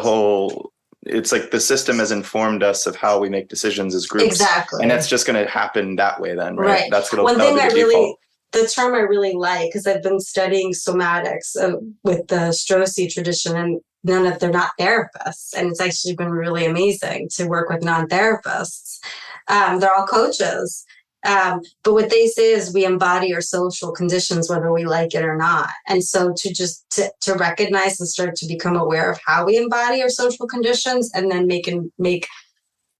like the system has informed us of how we make decisions as groups. Exactly. And that's just going to happen that way then, right? That's going to be the default. The term I really like, because I've been studying somatics with the Straussy tradition, and they're not therapists. And it's actually been really amazing to work with non-therapists. They're all coaches. But what they say is we embody our social conditions, whether we like it or not. And so to recognize and start to become aware of how we embody our social conditions and then make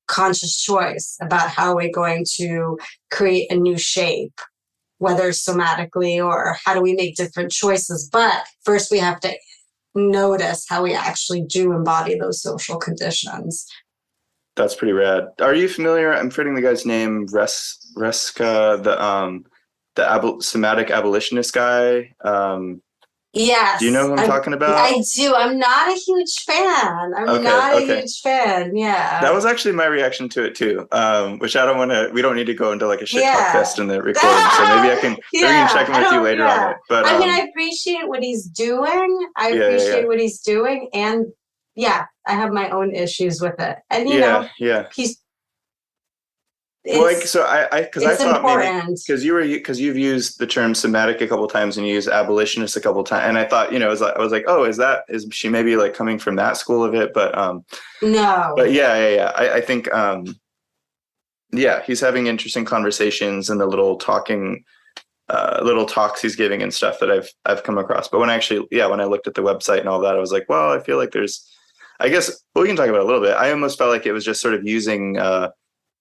conscious choice about how we're going to create a new shape, whether somatically or how do we make different choices. But first we have to notice how we actually do embody those social conditions. That's pretty rad. Are you familiar? I'm forgetting the guy's name, Reska, the somatic abolitionist guy. Yes. Do you know who I'm talking about? I do. I'm not a huge fan. Huge fan. Yeah. That was actually my reaction to it too. Which we don't need to go into like a shit talk fest in the recording. So maybe I can check in with you later on it. But I appreciate what he's doing. What he's doing. And I have my own issues with it. And because I thought maybe because you've used the term somatic a couple of times and you used abolitionist a couple of times, and I thought I was like, oh, is she maybe like coming from that school of it? But no. But I think he's having interesting conversations and the little talks he's giving and stuff that I've come across. But when I looked at the website and all that, I was like, well, I feel like we can talk about it a little bit. I almost felt like it was just sort of using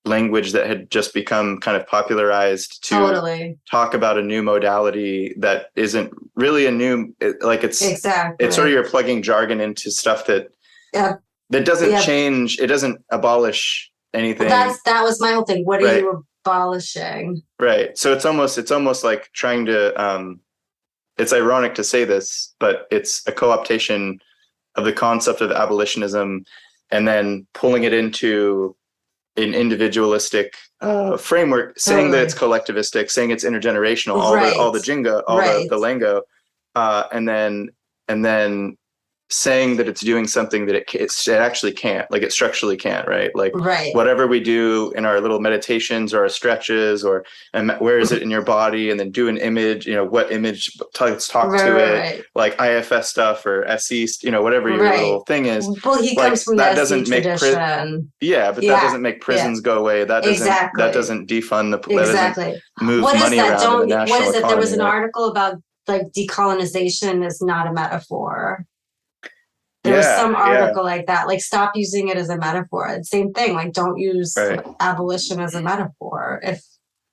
language that had just become kind of popularized to talk about a new modality that isn't really it's sort of you're plugging jargon into stuff that doesn't change. It doesn't abolish anything. That was my whole thing. What are you abolishing? Right. So it's almost like trying to, it's ironic to say this, but it's a co-optation of the concept of abolitionism and then pulling it into an individualistic framework, saying that it's collectivistic, saying it's intergenerational, all the jingo, all the lingo, and then saying that it's doing something that it actually can't, like it structurally can't, right? Like whatever we do in our little meditations or our stretches, and where is it in your body, and then do an image, what image, let's talk to it, like IFS stuff or SE, whatever your little thing is. Well, he comes from that doesn't make tradition. That doesn't make prisons go away. That doesn't defund the that doesn't move money around in the national what is it? economy, there was an article about like decolonization is not a metaphor. There was some article like that, like stop using it as a metaphor. Same thing, like don't use abolition as a metaphor.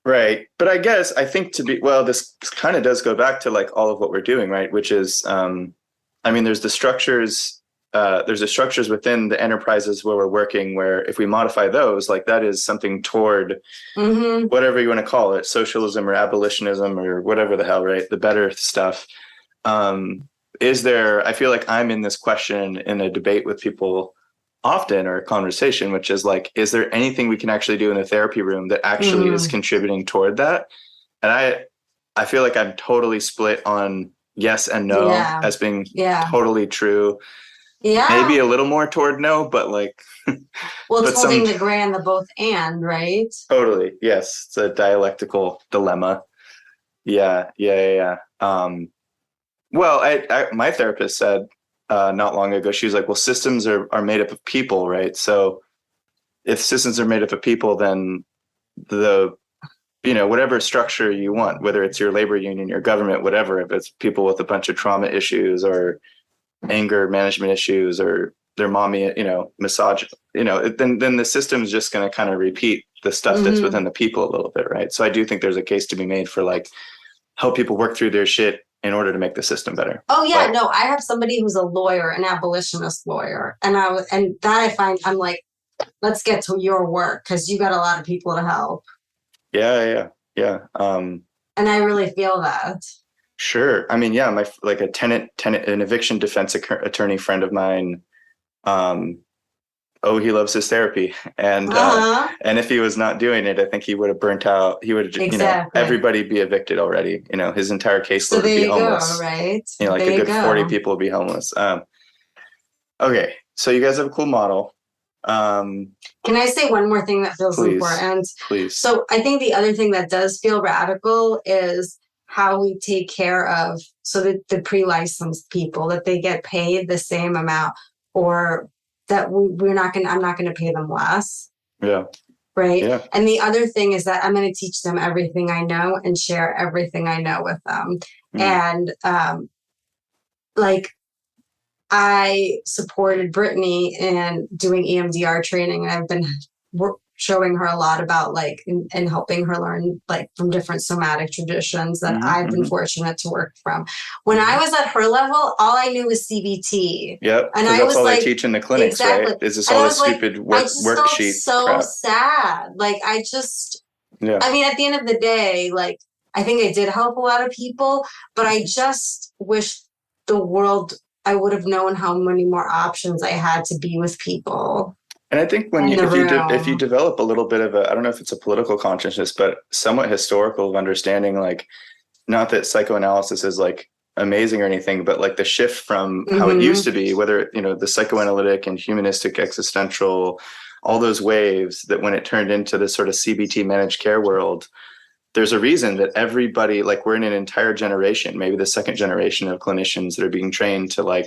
Right. But I think this kind of does go back to like all of what we're doing, right? Which is, there's the structures within the enterprises where we're working, where if we modify those, like that is something toward whatever you want to call it, socialism or abolitionism or whatever the hell, right? The better stuff. I feel like I'm in this question in a debate with people often, or a conversation, which is like, is there anything we can actually do in the therapy room that actually is contributing toward that? And I feel like I'm totally split on yes and no as being totally true. Yeah. Maybe a little more toward no, but like. Well, it's holding the gray and the both and, right? Totally. Yes. It's a dialectical dilemma. Yeah. Well, my therapist said not long ago, she was like, well, systems are made up of people, right? So if systems are made up of people, then whatever structure you want, whether it's your labor union, your government, whatever, if it's people with a bunch of trauma issues or anger management issues or their mommy, massage, then the system is just going to kind of repeat the stuff that's within the people a little bit, right? So I do think there's a case to be made for like help people work through their shit in order to make the system better. Oh yeah, no, I have somebody who's a lawyer, an abolitionist lawyer, and I'm like, let's get to your work because you got a lot of people to help. Yeah. And I really feel that. Sure. I mean, my like an eviction defense attorney friend of mine. He loves his therapy, and if he was not doing it, I think he would have burnt out. He would have, everybody be evicted already. His entire caseload would be homeless. Go, right? Like a good 40 people would be homeless. Okay, so you guys have a cool model. Can I say one more thing that feels important? Please. So I think the other thing that does feel radical is how we take care of the pre-licensed people, that they get paid the same amount, or that I'm not going to pay them less. Yeah. Right. Yeah. And the other thing is that I'm going to teach them everything I know and share everything I know with them. And I supported Brittany in doing EMDR training, and I've been showing her a lot about and helping her learn from different somatic traditions that I've been fortunate to work from. When I was at her level, all I knew was CBT. Yep, and that's all they teach in the clinics, right? Is this all this stupid worksheet? So crap. Sad. I mean, at the end of the day, I think I did help a lot of people, but I just wish I would have known how many more options I had to be with people. And I think if you develop a little bit of I don't know if it's a political consciousness, but somewhat historical of understanding, not that psychoanalysis is amazing or anything, but the shift from how it used to be, whether, the psychoanalytic and humanistic existential, all those waves, that when it turned into this sort of CBT managed care world, there's a reason that everybody, we're in an entire generation, maybe the second generation of clinicians that are being trained to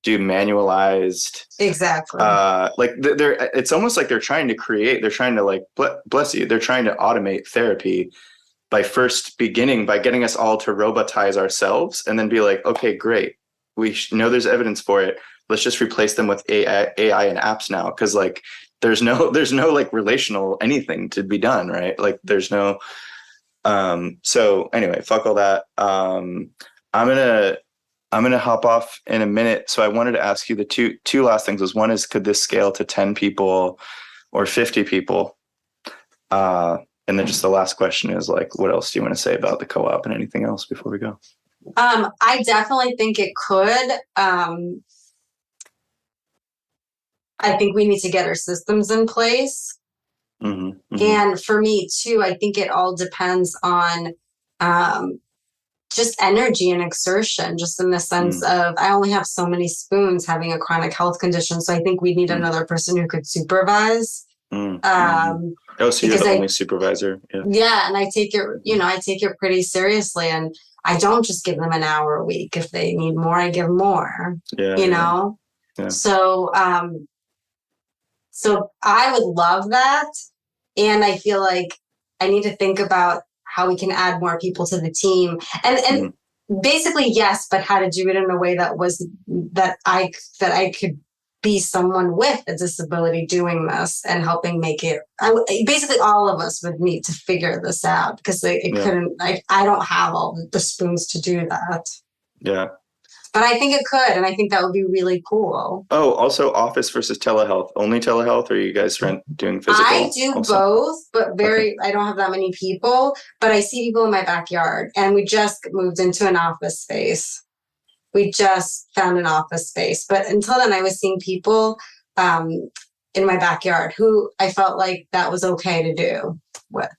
do manualized. Exactly. It's almost like they're trying to bless you. They're trying to automate therapy by first beginning by getting us all to robotize ourselves and then be like, okay, great. We know there's evidence for it. Let's just replace them with AI and apps now. Cause there's no relational anything to be done. Right. There's no, so anyway, fuck all that. I'm going to hop off in a minute. So I wanted to ask you the two last things. One is, could this scale to 10 people or 50 people? And then just the last question is what else do you want to say about the co-op and anything else before we go? I definitely think it could. I think we need to get our systems in place. And for me too, I think it all depends on just energy and exertion, just in the sense of I only have so many spoons having a chronic health condition. So I think we need another person who could supervise. So you're the only supervisor. Yeah. And I take it pretty seriously. And I don't just give them an hour a week. If they need more, I give more, know? Yeah. So I would love that. And I feel like I need to think about how we can add more people to the team. And basically, yes, but how to do it in a way that I could be someone with a disability doing this and helping make it. Basically, all of us would need to figure this out, because it couldn't. I don't have all the spoons to do that. Yeah. But I think it could, and I think that would be really cool. Oh, also office versus telehealth. Only telehealth, or are you guys doing physical? I do both, but I don't have that many people, but I see people in my backyard, and we just moved into an office space. We just found an office space. But until then, I was seeing people in my backyard who I felt like that was okay to do with.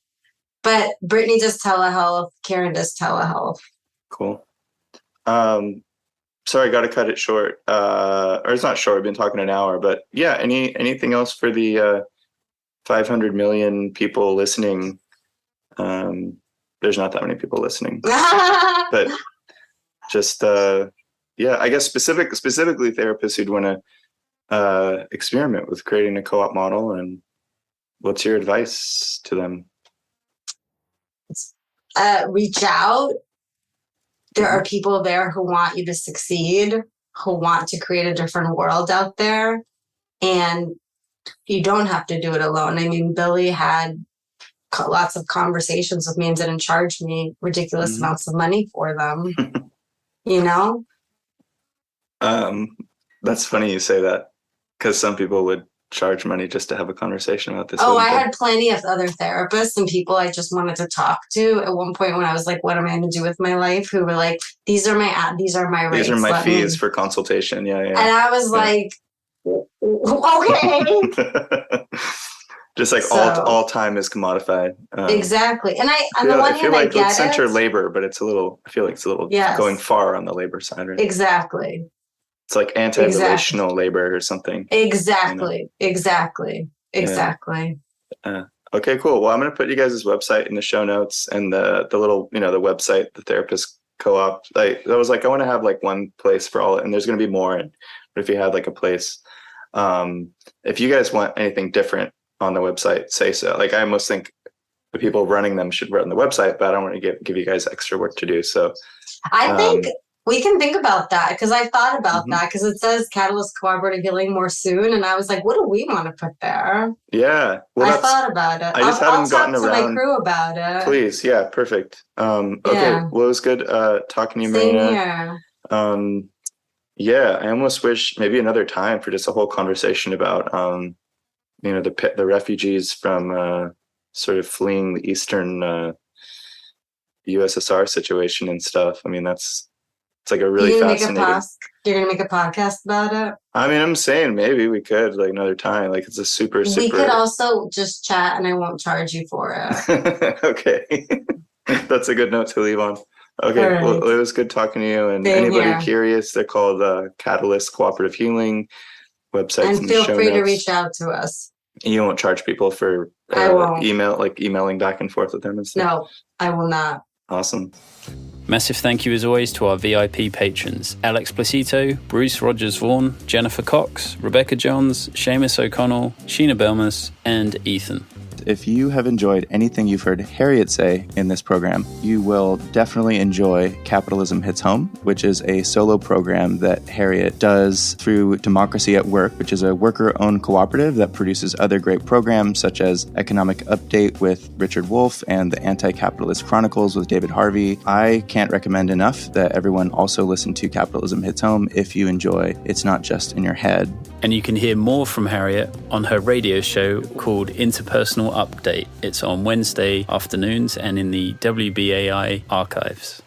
But Brittany does telehealth. Karen does telehealth. Cool. Sorry, got to cut it short. Or it's not short. I've been talking an hour. But yeah, anything else for the 500 million people listening? There's not that many people listening. But just, I guess specifically therapists who'd want to experiment with creating a co-op model. And what's your advice to them? Reach out. There are people there who want you to succeed, who want to create a different world out there. And you don't have to do it alone. I mean, Billy had lots of conversations with me and didn't charge me ridiculous amounts of money for them. That's funny you say that, because some people would charge money just to have a conversation about this. I had plenty of other therapists and people I just wanted to talk to at one point when I was like, what am I going to do with my life? Who were like, these are my rates. These are my fees for consultation. Yeah. And I was like, okay. Just like all time is commodified. Exactly. And I feel like let's center labor, but I feel like it's a little going far on the labor side, right? Exactly. It's like anti-relational labor or something. Exactly. Exactly. Okay, cool. Well, I'm going to put you guys' website in the show notes, and the little, the website, the therapist co-op. I was like, I want to have like one place for all, and there's going to be more. But if you have like a place, if you guys want anything different on the website, say so. Like, I almost think the people running them should run the website, but I don't want to give you guys extra work to do. So I think we can think about that, because I've thought about that, because it says Catalyst Co-Operative Healing more soon. And I was like, what do we want to put there? Yeah. Well, I thought about it. I just haven't gotten around. I'll talk to my crew about it. Please. Yeah. Perfect. Okay. Well, it was good talking to you, Marina. Same here. I almost wish maybe another time for just a whole conversation about, the refugees from sort of fleeing the Eastern USSR situation and stuff. I mean, it's like a really fascinating. You're going to make a podcast about it? I mean, I'm saying maybe we could, like, another time. Like, it's a super. We could also just chat, and I won't charge you for it. Okay. That's a good note to leave on. Okay. Right. Well, it was good talking to you. And anybody curious, they're called Catalyst Co-Operative Healing websites. And feel free to reach out to us. You won't charge people for emailing back and forth with them and stuff? No, I will not. Awesome. Massive thank you as always to our VIP patrons: Alex Placito, Bruce Rogers Vaughan, Jennifer Cox, Rebecca Johns, Seamus O'Connell, Sheena Belmas, and Ethan. If you have enjoyed anything you've heard Harriet say in this program, you will definitely enjoy Capitalism Hits Home, which is a solo program that Harriet does through Democracy at Work, which is a worker-owned cooperative that produces other great programs such as Economic Update with Richard Wolff and the Anti-Capitalist Chronicles with David Harvey. I can't recommend enough that everyone also listen to Capitalism Hits Home if you enjoy It's Not Just in Your Head. And you can hear more from Harriet on her radio show called Interpersonal Update. It's on Wednesday afternoons and in the WBAI archives.